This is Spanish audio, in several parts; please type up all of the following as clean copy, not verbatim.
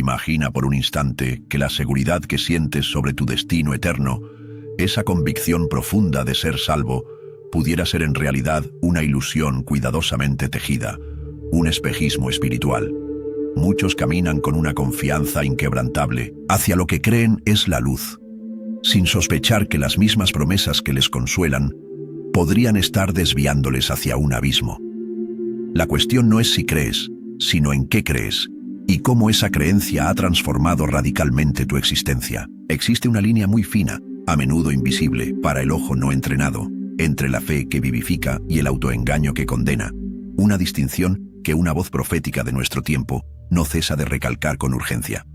Imagina por un instante que la seguridad que sientes sobre tu destino eterno, esa convicción profunda de ser salvo, pudiera ser en realidad una ilusión cuidadosamente tejida, un espejismo espiritual. Muchos caminan con una confianza inquebrantable hacia lo que creen es la luz, sin sospechar que las mismas promesas que les consuelan podrían estar desviándoles hacia un abismo. La cuestión no es si crees, sino en qué crees, y cómo esa creencia ha transformado radicalmente tu existencia. Existe una línea muy fina, a menudo invisible para el ojo no entrenado, entre la fe que vivifica y el autoengaño que condena, una distinción que una voz profética de nuestro tiempo no cesa de recalcar con urgencia.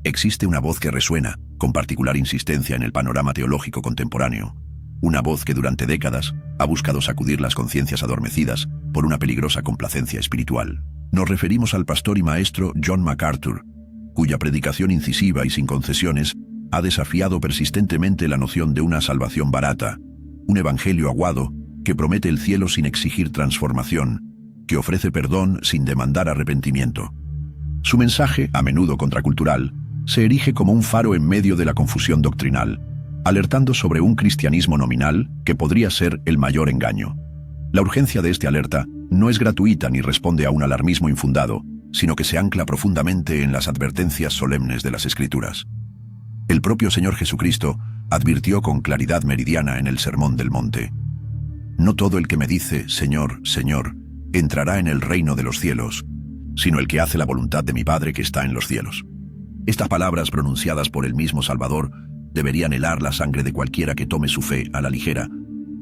Existe una voz que resuena, con particular insistencia en el panorama teológico contemporáneo, una voz que durante décadas ha buscado sacudir las conciencias adormecidas por una peligrosa complacencia espiritual. Nos referimos al pastor y maestro John MacArthur, cuya predicación incisiva y sin concesiones ha desafiado persistentemente la noción de una salvación barata, un evangelio aguado que promete el cielo sin exigir transformación, que ofrece perdón sin demandar arrepentimiento. Su mensaje, a menudo contracultural, se erige como un faro en medio de la confusión doctrinal, alertando sobre un cristianismo nominal que podría ser el mayor engaño. La urgencia de este alerta no es gratuita ni responde a un alarmismo infundado, sino que se ancla profundamente en las advertencias solemnes de las Escrituras. El propio Señor Jesucristo advirtió con claridad meridiana en el Sermón del Monte: «No todo el que me dice, Señor, Señor, entrará en el reino de los cielos, sino el que hace la voluntad de mi Padre que está en los cielos». Estas palabras pronunciadas por el mismo Salvador deberían helar la sangre de cualquiera que tome su fe a la ligera,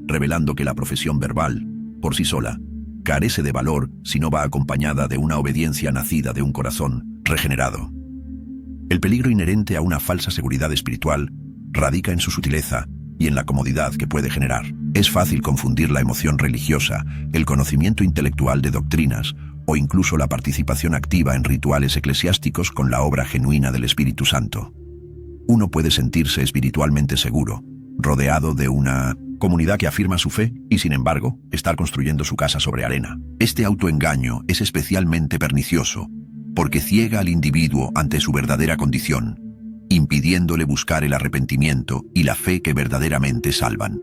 revelando que la profesión verbal, por sí sola, carece de valor si no va acompañada de una obediencia nacida de un corazón regenerado. El peligro inherente a una falsa seguridad espiritual radica en su sutileza y en la comodidad que puede generar. Es fácil confundir la emoción religiosa, el conocimiento intelectual de doctrinas o incluso la participación activa en rituales eclesiásticos con la obra genuina del Espíritu Santo. Uno puede sentirse espiritualmente seguro, rodeado de una comunidad que afirma su fe y, sin embargo, estar construyendo su casa sobre arena. Este autoengaño es especialmente pernicioso porque ciega al individuo ante su verdadera condición, impidiéndole buscar el arrepentimiento y la fe que verdaderamente salvan.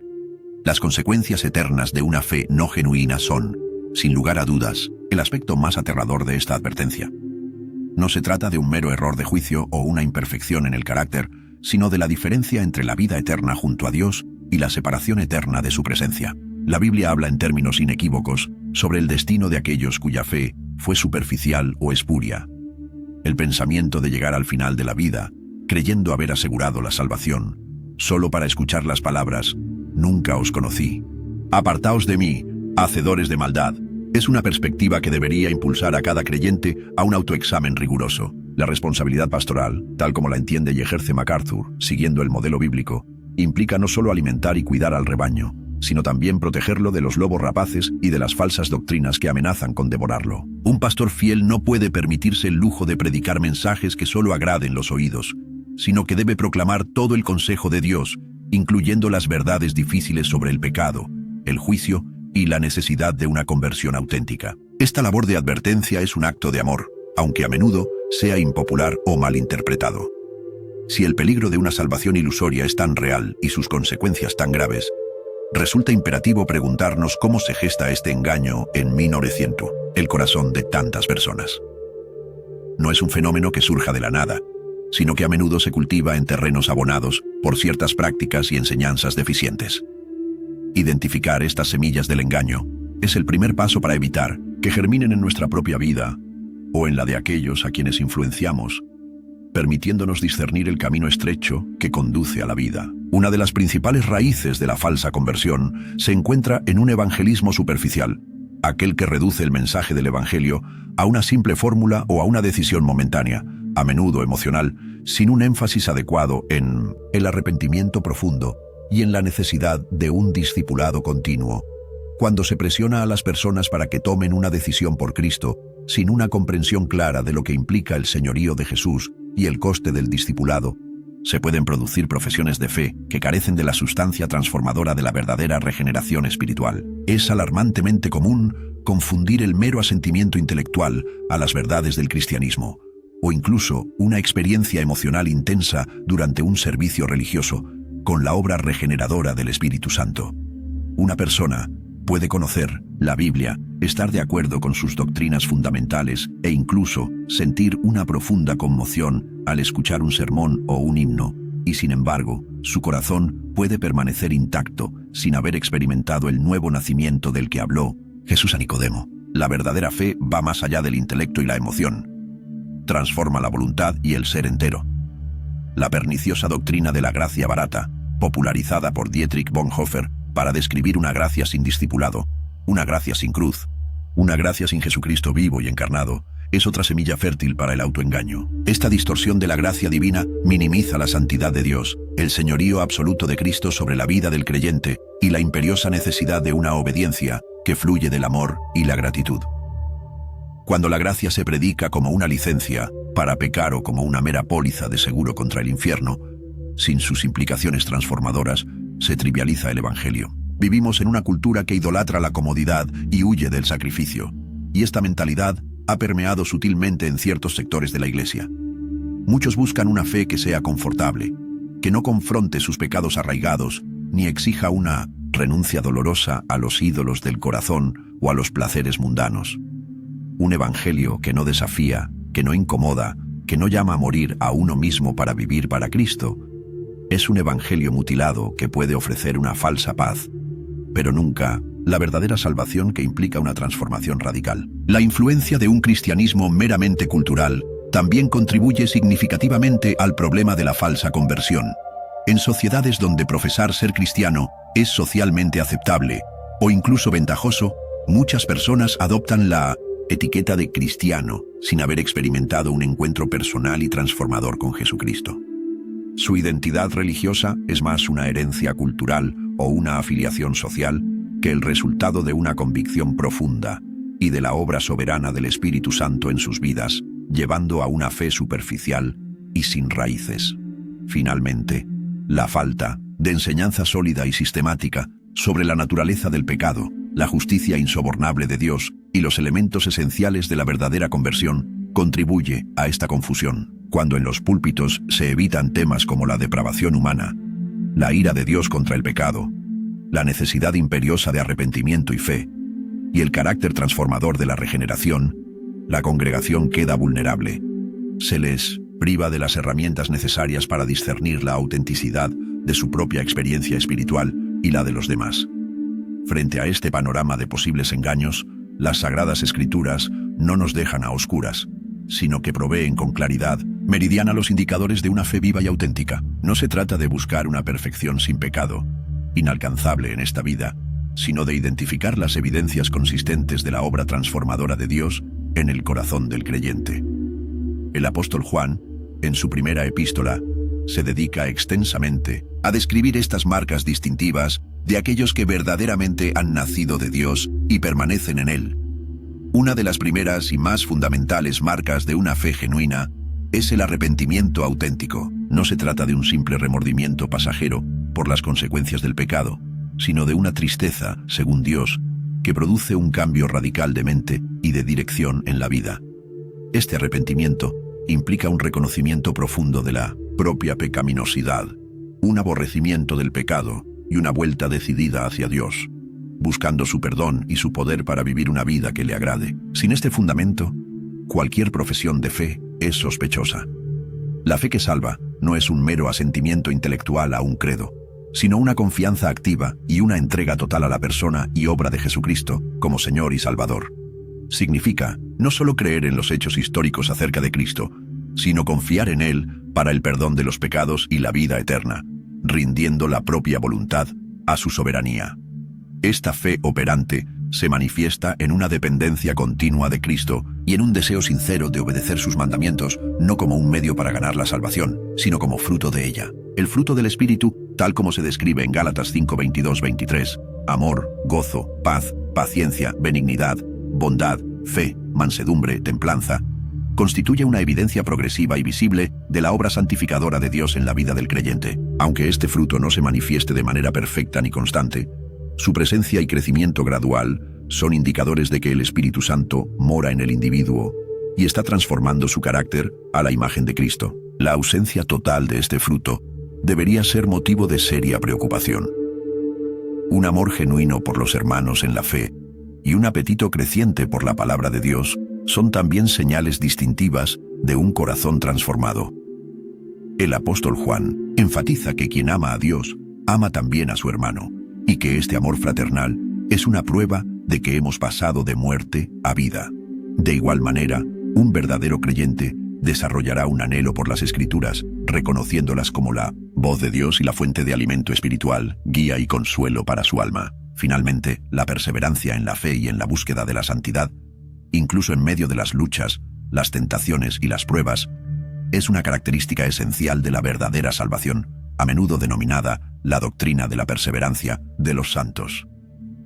Las consecuencias eternas de una fe no genuina son, sin lugar a dudas, el aspecto más aterrador de esta advertencia. No se trata de un mero error de juicio o una imperfección en el carácter, sino de la diferencia entre la vida eterna junto a Dios y la separación eterna de su presencia. La Biblia habla en términos inequívocos sobre el destino de aquellos cuya fe fue superficial o espuria. El pensamiento de llegar al final de la vida, creyendo haber asegurado la salvación, solo para escuchar las palabras «Nunca os conocí. Apartaos de mí, hacedores de maldad», es una perspectiva que debería impulsar a cada creyente a un autoexamen riguroso. La responsabilidad pastoral, tal como la entiende y ejerce MacArthur, siguiendo el modelo bíblico, implica no solo alimentar y cuidar al rebaño, sino también protegerlo de los lobos rapaces y de las falsas doctrinas que amenazan con devorarlo. Un pastor fiel no puede permitirse el lujo de predicar mensajes que solo agraden los oídos, sino que debe proclamar todo el consejo de Dios, incluyendo las verdades difíciles sobre el pecado, el juicio y la necesidad de una conversión auténtica. Esta labor de advertencia es un acto de amor, aunque a menudo sea impopular o malinterpretado. Si el peligro de una salvación ilusoria es tan real y sus consecuencias tan graves, resulta imperativo preguntarnos cómo se gesta este engaño en 1900, el corazón de tantas personas. No es un fenómeno que surja de la nada, sino que a menudo se cultiva en terrenos abonados por ciertas prácticas y enseñanzas deficientes. Identificar estas semillas del engaño es el primer paso para evitar que germinen en nuestra propia vida o en la de aquellos a quienes influenciamos, permitiéndonos discernir el camino estrecho que conduce a la vida. Una de las principales raíces de la falsa conversión se encuentra en un evangelismo superficial, aquel que reduce el mensaje del evangelio a una simple fórmula o a una decisión momentánea, a menudo emocional, sin un énfasis adecuado en el arrepentimiento profundo y en la necesidad de un discipulado continuo. Cuando se presiona a las personas para que tomen una decisión por Cristo, sin una comprensión clara de lo que implica el señorío de Jesús y el coste del discipulado, se pueden producir profesiones de fe que carecen de la sustancia transformadora de la verdadera regeneración espiritual. Es alarmantemente común confundir el mero asentimiento intelectual a las verdades del cristianismo, o incluso una experiencia emocional intensa durante un servicio religioso, con la obra regeneradora del Espíritu Santo. Una persona puede conocer la Biblia, estar de acuerdo con sus doctrinas fundamentales e incluso sentir una profunda conmoción al escuchar un sermón o un himno, y sin embargo, su corazón puede permanecer intacto sin haber experimentado el nuevo nacimiento del que habló Jesús a Nicodemo. La verdadera fe va más allá del intelecto y la emoción. Transforma la voluntad y el ser entero. La perniciosa doctrina de la gracia barata, popularizada por Dietrich Bonhoeffer para describir una gracia sin discipulado, una gracia sin cruz, una gracia sin Jesucristo vivo y encarnado, es otra semilla fértil para el autoengaño. Esta distorsión de la gracia divina minimiza la santidad de Dios, el señorío absoluto de Cristo sobre la vida del creyente y la imperiosa necesidad de una obediencia que fluye del amor y la gratitud. Cuando la gracia se predica como una licencia para pecar o como una mera póliza de seguro contra el infierno, sin sus implicaciones transformadoras, se trivializa el Evangelio. Vivimos en una cultura que idolatra la comodidad y huye del sacrificio, y esta mentalidad ha permeado sutilmente en ciertos sectores de la Iglesia. Muchos buscan una fe que sea confortable, que no confronte sus pecados arraigados, ni exija una renuncia dolorosa a los ídolos del corazón o a los placeres mundanos. Un evangelio que no desafía, que no incomoda, que no llama a morir a uno mismo para vivir para Cristo, es un evangelio mutilado que puede ofrecer una falsa paz, pero nunca la verdadera salvación que implica una transformación radical. La influencia de un cristianismo meramente cultural también contribuye significativamente al problema de la falsa conversión. En sociedades donde profesar ser cristiano es socialmente aceptable o incluso ventajoso, muchas personas adoptan la etiqueta de cristiano sin haber experimentado un encuentro personal y transformador con Jesucristo. Su identidad religiosa es más una herencia cultural o una afiliación social que el resultado de una convicción profunda y de la obra soberana del Espíritu Santo en sus vidas, llevando a una fe superficial y sin raíces. Finalmente, la falta de enseñanza sólida y sistemática sobre la naturaleza del pecado, la justicia insobornable de Dios y los elementos esenciales de la verdadera conversión contribuye a esta confusión. Cuando en los púlpitos se evitan temas como la depravación humana, la ira de Dios contra el pecado, la necesidad imperiosa de arrepentimiento y fe, y el carácter transformador de la regeneración, la congregación queda vulnerable. Se les priva de las herramientas necesarias para discernir la autenticidad de su propia experiencia espiritual y la de los demás. Frente a este panorama de posibles engaños, las Sagradas Escrituras no nos dejan a oscuras, sino que proveen con claridad meridiana los indicadores de una fe viva y auténtica. No se trata de buscar una perfección sin pecado, inalcanzable en esta vida, sino de identificar las evidencias consistentes de la obra transformadora de Dios en el corazón del creyente. El apóstol Juan, en su primera epístola, se dedica extensamente a describir estas marcas distintivas de aquellos que verdaderamente han nacido de Dios y permanecen en Él. Una de las primeras y más fundamentales marcas de una fe genuina es el arrepentimiento auténtico. No se trata de un simple remordimiento pasajero por las consecuencias del pecado, sino de una tristeza, según Dios, que produce un cambio radical de mente y de dirección en la vida. Este arrepentimiento implica un reconocimiento profundo de la propia pecaminosidad, un aborrecimiento del pecado y una vuelta decidida hacia Dios, buscando su perdón y su poder para vivir una vida que le agrade. Sin este fundamento, cualquier profesión de fe es sospechosa. La fe que salva no es un mero asentimiento intelectual a un credo, sino una confianza activa y una entrega total a la persona y obra de Jesucristo como Señor y Salvador. Significa no solo creer en los hechos históricos acerca de Cristo, sino confiar en Él para el perdón de los pecados y la vida eterna, rindiendo la propia voluntad a su soberanía. Esta fe operante se manifiesta en una dependencia continua de Cristo y en un deseo sincero de obedecer sus mandamientos, no como un medio para ganar la salvación, sino como fruto de ella. El fruto del Espíritu, tal como se describe en Gálatas 5:22-23, amor, gozo, paz, paciencia, benignidad, bondad, fe, mansedumbre, templanza, constituye una evidencia progresiva y visible de la obra santificadora de Dios en la vida del creyente. Aunque este fruto no se manifieste de manera perfecta ni constante, su presencia y crecimiento gradual son indicadores de que el Espíritu Santo mora en el individuo y está transformando su carácter a la imagen de Cristo. La ausencia total de este fruto debería ser motivo de seria preocupación. Un amor genuino por los hermanos en la fe y un apetito creciente por la palabra de Dios son también señales distintivas de un corazón transformado. El apóstol Juan enfatiza que quien ama a Dios ama también a su hermano, y que este amor fraternal es una prueba de que hemos pasado de muerte a vida. De igual manera, un verdadero creyente desarrollará un anhelo por las Escrituras, reconociéndolas como la voz de Dios y la fuente de alimento espiritual, guía y consuelo para su alma. Finalmente, la perseverancia en la fe y en la búsqueda de la santidad, incluso en medio de las luchas, las tentaciones y las pruebas, es una característica esencial de la verdadera salvación, a menudo denominada la doctrina de la perseverancia de los santos.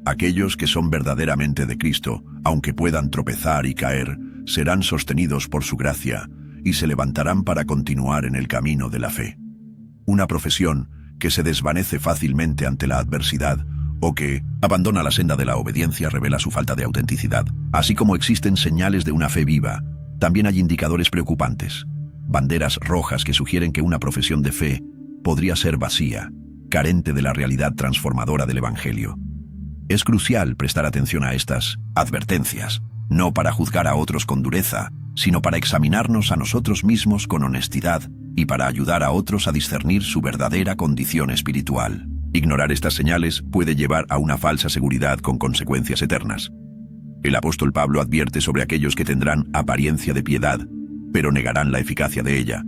Aquellos que son verdaderamente de Cristo, aunque puedan tropezar y caer, serán sostenidos por su gracia y se levantarán para continuar en el camino de la fe. Una profesión que se desvanece fácilmente ante la adversidad o que abandona la senda de la obediencia revela su falta de autenticidad. Así como existen señales de una fe viva, también hay indicadores preocupantes, banderas rojas que sugieren que una profesión de fe podría ser vacía, carente de la realidad transformadora del Evangelio. Es crucial prestar atención a estas advertencias, no para juzgar a otros con dureza, sino para examinarnos a nosotros mismos con honestidad y para ayudar a otros a discernir su verdadera condición espiritual. Ignorar estas señales puede llevar a una falsa seguridad con consecuencias eternas. El apóstol Pablo advierte sobre aquellos que tendrán apariencia de piedad, pero negarán la eficacia de ella.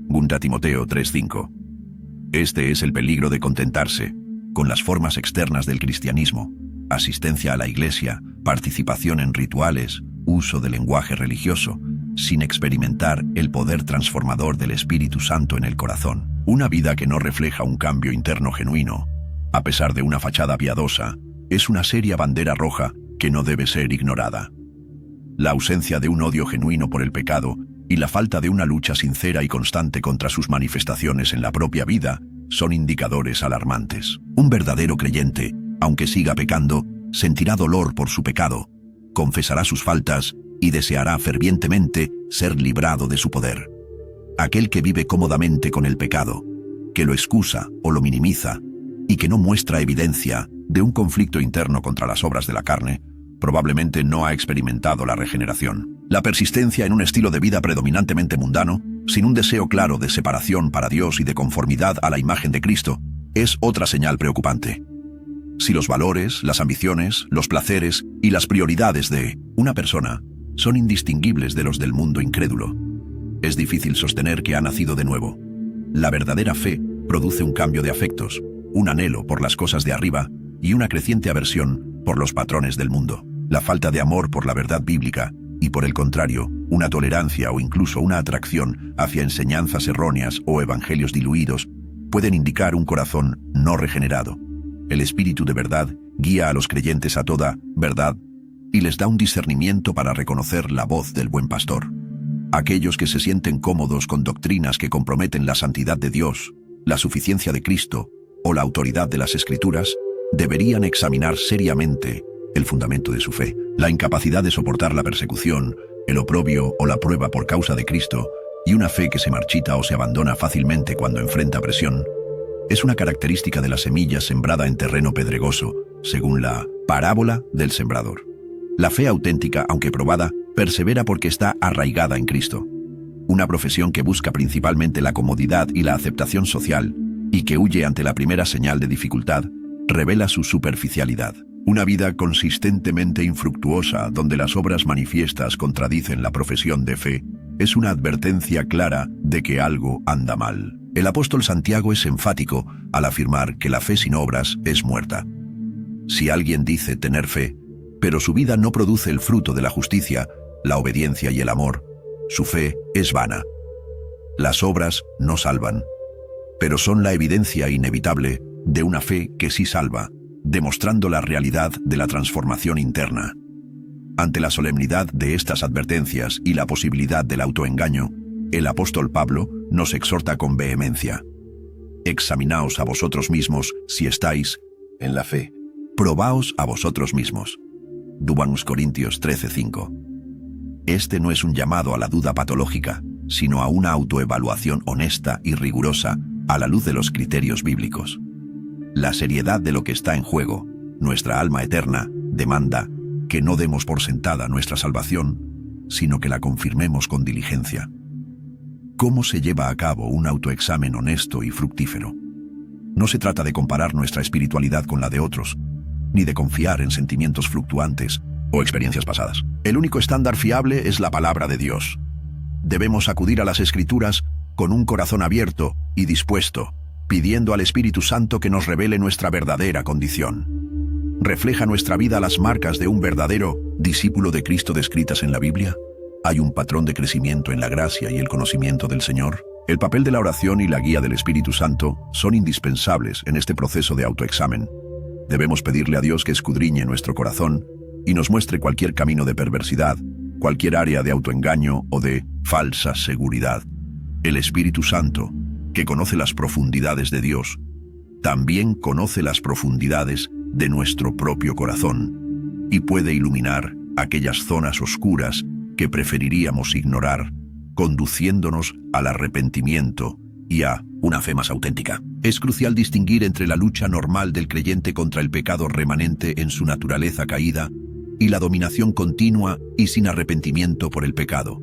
2 Timoteo 3:5. Este es el peligro de contentarse con las formas externas del cristianismo: asistencia a la iglesia, participación en rituales, uso del lenguaje religioso, sin experimentar el poder transformador del Espíritu Santo en el corazón. Una vida que no refleja un cambio interno genuino, a pesar de una fachada piadosa, es una seria bandera roja que no debe ser ignorada. La ausencia de un odio genuino por el pecado y la falta de una lucha sincera y constante contra sus manifestaciones en la propia vida son indicadores alarmantes. Un verdadero creyente, aunque siga pecando, sentirá dolor por su pecado, confesará sus faltas y deseará fervientemente ser librado de su poder. Aquel que vive cómodamente con el pecado, que lo excusa o lo minimiza y que no muestra evidencia de un conflicto interno contra las obras de la carne, probablemente no ha experimentado la regeneración. La persistencia en un estilo de vida predominantemente mundano, sin un deseo claro de separación para Dios y de conformidad a la imagen de Cristo, es otra señal preocupante. Si los valores, las ambiciones, los placeres y las prioridades de una persona son indistinguibles de los del mundo incrédulo, es difícil sostener que ha nacido de nuevo. La verdadera fe produce un cambio de afectos, un anhelo por las cosas de arriba y una creciente aversión por los patrones del mundo. La falta de amor por la verdad bíblica y, por el contrario, una tolerancia o incluso una atracción hacia enseñanzas erróneas o evangelios diluidos pueden indicar un corazón no regenerado. El Espíritu de verdad guía a los creyentes a toda verdad y les da un discernimiento para reconocer la voz del buen pastor. Aquellos que se sienten cómodos con doctrinas que comprometen la santidad de Dios, la suficiencia de Cristo o la autoridad de las Escrituras, deberían examinar seriamente el fundamento de su fe. La incapacidad de soportar la persecución, el oprobio o la prueba por causa de Cristo, y una fe que se marchita o se abandona fácilmente cuando enfrenta presión, es una característica de la semilla sembrada en terreno pedregoso, según la parábola del sembrador. La fe auténtica, aunque probada, persevera porque está arraigada en Cristo. Una profesión que busca principalmente la comodidad y la aceptación social, y que huye ante la primera señal de dificultad, revela su superficialidad. Una vida consistentemente infructuosa, donde las obras manifiestas contradicen la profesión de fe, es una advertencia clara de que algo anda mal. El apóstol Santiago es enfático al afirmar que la fe sin obras es muerta. Si alguien dice tener fe, pero su vida no produce el fruto de la justicia, la obediencia y el amor, su fe es vana. Las obras no salvan, pero son la evidencia inevitable de una fe que sí salva, demostrando la realidad de la transformación interna. Ante la solemnidad de estas advertencias y la posibilidad del autoengaño, el apóstol Pablo nos exhorta con vehemencia: examinaos a vosotros mismos si estáis en la fe. Probaos a vosotros mismos. 2 Corintios 13:5. Este no es un llamado a la duda patológica, sino a una autoevaluación honesta y rigurosa a la luz de los criterios bíblicos. La seriedad de lo que está en juego, nuestra alma eterna, demanda que no demos por sentada nuestra salvación, sino que la confirmemos con diligencia. ¿Cómo se lleva a cabo un autoexamen honesto y fructífero? No se trata de comparar nuestra espiritualidad con la de otros, ni de confiar en sentimientos fluctuantes o experiencias pasadas. El único estándar fiable es la palabra de Dios. Debemos acudir a las Escrituras con un corazón abierto y dispuesto, pidiendo al Espíritu Santo que nos revele nuestra verdadera condición. ¿Refleja nuestra vida las marcas de un verdadero discípulo de Cristo descritas en la Biblia? ¿Hay un patrón de crecimiento en la gracia y el conocimiento del Señor? El papel de la oración y la guía del Espíritu Santo son indispensables en este proceso de autoexamen. Debemos pedirle a Dios que escudriñe nuestro corazón y nos muestre cualquier camino de perversidad, cualquier área de autoengaño o de falsa seguridad. El Espíritu Santo, que conoce las profundidades de Dios, también conoce las profundidades de nuestro propio corazón y puede iluminar aquellas zonas oscuras que preferiríamos ignorar, conduciéndonos al arrepentimiento y a una fe más auténtica. Es crucial distinguir entre la lucha normal del creyente contra el pecado remanente en su naturaleza caída y la dominación continua y sin arrepentimiento por el pecado.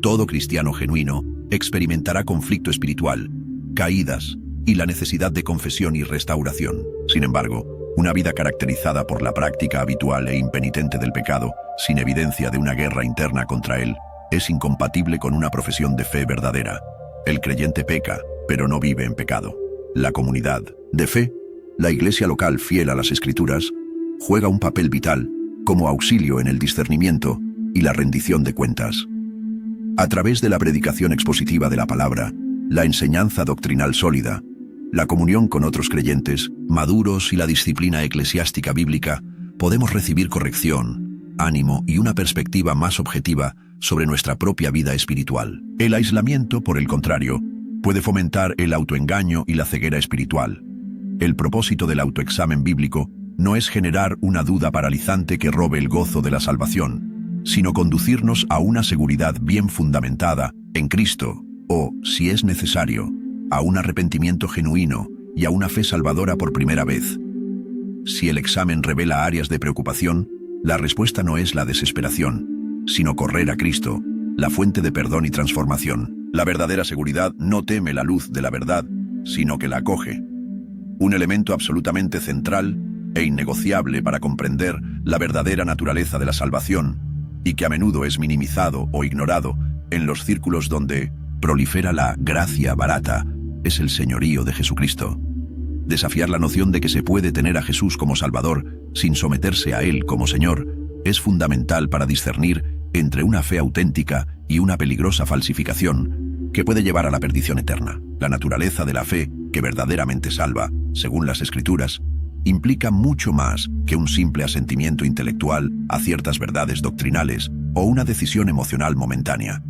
Todo cristiano genuino experimentará conflicto espiritual, caídas y la necesidad de confesión y restauración. Sin embargo, una vida caracterizada por la práctica habitual e impenitente del pecado, sin evidencia de una guerra interna contra él, es incompatible con una profesión de fe verdadera. El creyente peca, pero no vive en pecado. La comunidad de fe, la iglesia local fiel a las Escrituras, juega un papel vital como auxilio en el discernimiento y la rendición de cuentas. A través de la predicación expositiva de la palabra, la enseñanza doctrinal sólida, la comunión con otros creyentes maduros y la disciplina eclesiástica bíblica, podemos recibir corrección, ánimo y una perspectiva más objetiva sobre nuestra propia vida espiritual. El aislamiento, por el contrario, puede fomentar el autoengaño y la ceguera espiritual. El propósito del autoexamen bíblico no es generar una duda paralizante que robe el gozo de la salvación, sino conducirnos a una seguridad bien fundamentada en Cristo, o, si es necesario, a un arrepentimiento genuino y a una fe salvadora por primera vez. Si el examen revela áreas de preocupación, la respuesta no es la desesperación, sino correr a Cristo, la fuente de perdón y transformación. La verdadera seguridad no teme la luz de la verdad, sino que la acoge. Un elemento absolutamente central e innegociable para comprender la verdadera naturaleza de la salvación, y que a menudo es minimizado o ignorado en los círculos donde prolifera la gracia barata, es el señorío de Jesucristo. Desafiar la noción de que se puede tener a Jesús como Salvador sin someterse a Él como Señor es fundamental para discernir entre una fe auténtica y una peligrosa falsificación que puede llevar a la perdición eterna. La naturaleza de la fe que verdaderamente salva, según las Escrituras, implica mucho más que un simple asentimiento intelectual a ciertas verdades doctrinales o una decisión emocional momentánea.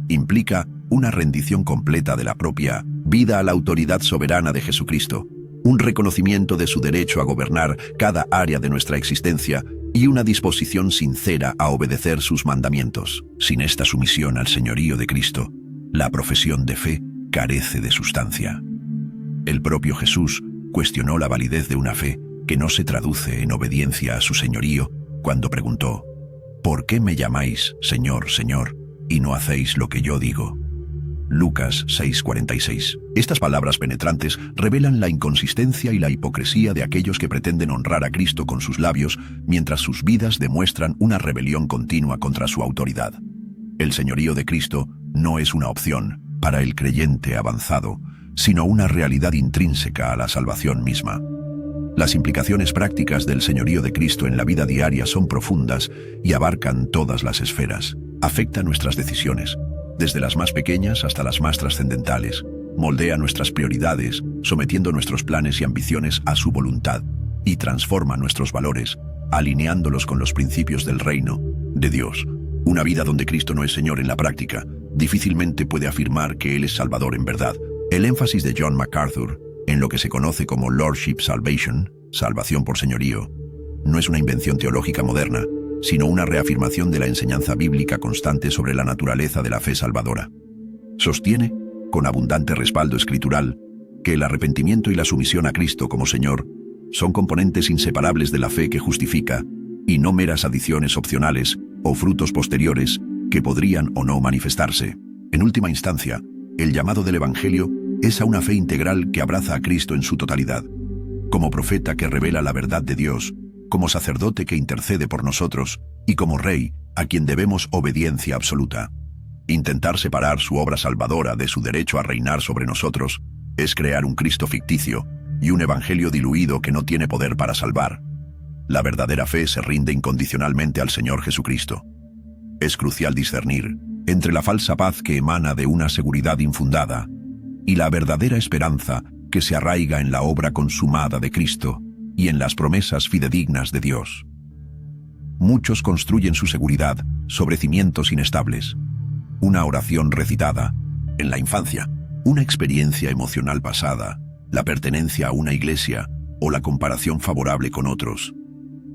Implica una rendición completa de la propia vida a la autoridad soberana de Jesucristo, un reconocimiento de su derecho a gobernar cada área de nuestra existencia y una disposición sincera a obedecer sus mandamientos. Sin esta sumisión al señorío de Cristo, la profesión de fe carece de sustancia. El propio Jesús cuestionó la validez de una fe que no se traduce en obediencia a su señorío cuando preguntó: ¿por qué me llamáis Señor, Señor, y no hacéis lo que yo digo? Lucas 6:46. Estas palabras penetrantes revelan la inconsistencia y la hipocresía de aquellos que pretenden honrar a Cristo con sus labios mientras sus vidas demuestran una rebelión continua contra su autoridad. El señorío de Cristo no es una opción para el creyente avanzado, sino una realidad intrínseca a la salvación misma. Las implicaciones prácticas del señorío de Cristo en la vida diaria son profundas y abarcan todas las esferas. Afecta nuestras decisiones, desde las más pequeñas hasta las más trascendentales. Moldea nuestras prioridades, sometiendo nuestros planes y ambiciones a su voluntad, y transforma nuestros valores, alineándolos con los principios del reino de Dios. Una vida donde Cristo no es Señor en la práctica difícilmente puede afirmar que Él es Salvador en verdad. El énfasis de John MacArthur en lo que se conoce como Lordship Salvation, salvación por señorío, no es una invención teológica moderna, sino una reafirmación de la enseñanza bíblica constante sobre la naturaleza de la fe salvadora. Sostiene, con abundante respaldo escritural, que el arrepentimiento y la sumisión a Cristo como Señor son componentes inseparables de la fe que justifica, y no meras adiciones opcionales o frutos posteriores que podrían o no manifestarse. En última instancia, el llamado del Evangelio es a una fe integral que abraza a Cristo en su totalidad, como profeta que revela la verdad de Dios, como sacerdote que intercede por nosotros y como rey a quien debemos obediencia absoluta. Intentar separar su obra salvadora de su derecho a reinar sobre nosotros es crear un Cristo ficticio y un evangelio diluido que no tiene poder para salvar. La verdadera fe se rinde incondicionalmente al Señor Jesucristo. Es crucial discernir entre la falsa paz que emana de una seguridad infundada y la verdadera esperanza que se arraiga en la obra consumada de Cristo y en las promesas fidedignas de Dios. Muchos construyen su seguridad sobre cimientos inestables. Una oración recitada en la infancia, una experiencia emocional pasada, la pertenencia a una iglesia o la comparación favorable con otros.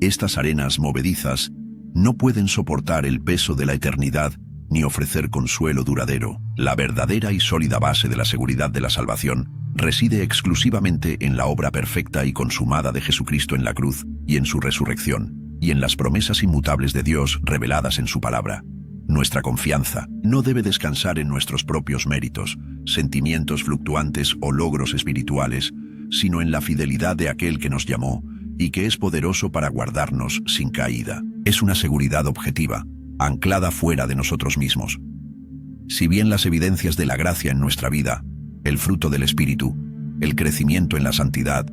Estas arenas movedizas no pueden soportar el peso de la eternidad ni ofrecer consuelo duradero. La verdadera y sólida base de la seguridad de la salvación reside exclusivamente en la obra perfecta y consumada de Jesucristo en la cruz y en su resurrección, y en las promesas inmutables de Dios reveladas en su palabra. Nuestra confianza no debe descansar en nuestros propios méritos, sentimientos fluctuantes o logros espirituales, sino en la fidelidad de aquel que nos llamó y que es poderoso para guardarnos sin caída. Es una seguridad objetiva, anclada fuera de nosotros mismos. Si bien las evidencias de la gracia en nuestra vida, el fruto del Espíritu, el crecimiento en la santidad,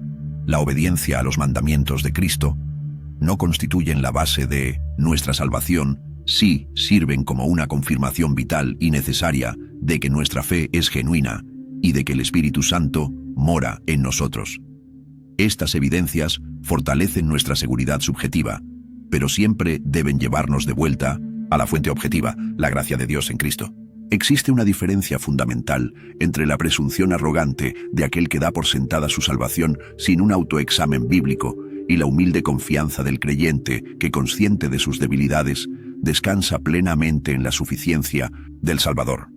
la obediencia a los mandamientos de Cristo, no constituyen la base de nuestra salvación, sí sirven como una confirmación vital y necesaria de que nuestra fe es genuina y de que el Espíritu Santo mora en nosotros. Estas evidencias fortalecen nuestra seguridad subjetiva, pero siempre deben llevarnos de vuelta a la fuente objetiva, la gracia de Dios en Cristo. Existe una diferencia fundamental entre la presunción arrogante de aquel que da por sentada su salvación sin un autoexamen bíblico y la humilde confianza del creyente que, consciente de sus debilidades, descansa plenamente en la suficiencia del Salvador.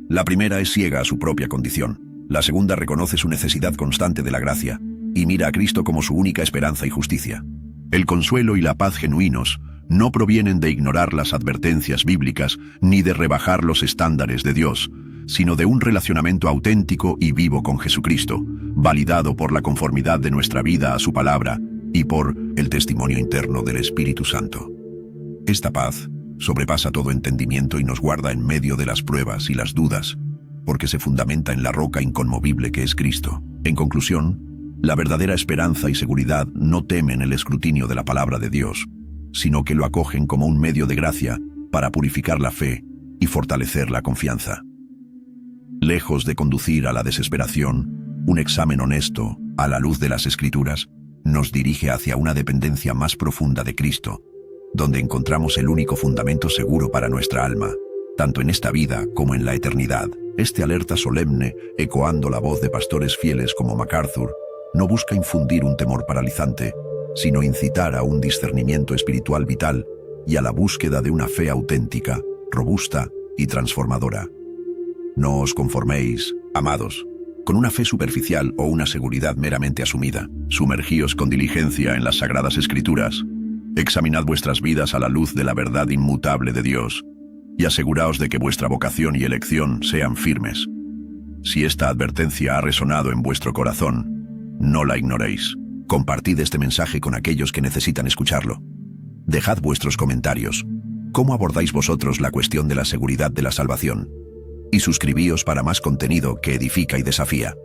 La primera es ciega a su propia condición. La segunda reconoce su necesidad constante de la gracia y mira a Cristo como su única esperanza y justicia. El consuelo y la paz genuinos no provienen de ignorar las advertencias bíblicas ni de rebajar los estándares de Dios, sino de un relacionamiento auténtico y vivo con Jesucristo, validado por la conformidad de nuestra vida a su palabra y por el testimonio interno del Espíritu Santo. Esta paz sobrepasa todo entendimiento y nos guarda en medio de las pruebas y las dudas, porque se fundamenta en la roca inconmovible que es Cristo. En conclusión, la verdadera esperanza y seguridad no temen el escrutinio de la palabra de Dios, sino que lo acogen como un medio de gracia para purificar la fe y fortalecer la confianza. Lejos de conducir a la desesperación, un examen honesto, a la luz de las Escrituras, nos dirige hacia una dependencia más profunda de Cristo, donde encontramos el único fundamento seguro para nuestra alma, tanto en esta vida como en la eternidad. Este alerta solemne, ecoando la voz de pastores fieles como MacArthur, no busca infundir un temor paralizante, sino incitar a un discernimiento espiritual vital y a la búsqueda de una fe auténtica, robusta y transformadora. No os conforméis, amados, con una fe superficial o una seguridad meramente asumida. Sumergíos con diligencia en las Sagradas Escrituras. Examinad vuestras vidas a la luz de la verdad inmutable de Dios y aseguraos de que vuestra vocación y elección sean firmes. Si esta advertencia ha resonado en vuestro corazón, no la ignoréis. Compartid este mensaje con aquellos que necesitan escucharlo. Dejad vuestros comentarios. ¿Cómo abordáis vosotros la cuestión de la seguridad de la salvación? Y suscribíos para más contenido que edifica y desafía.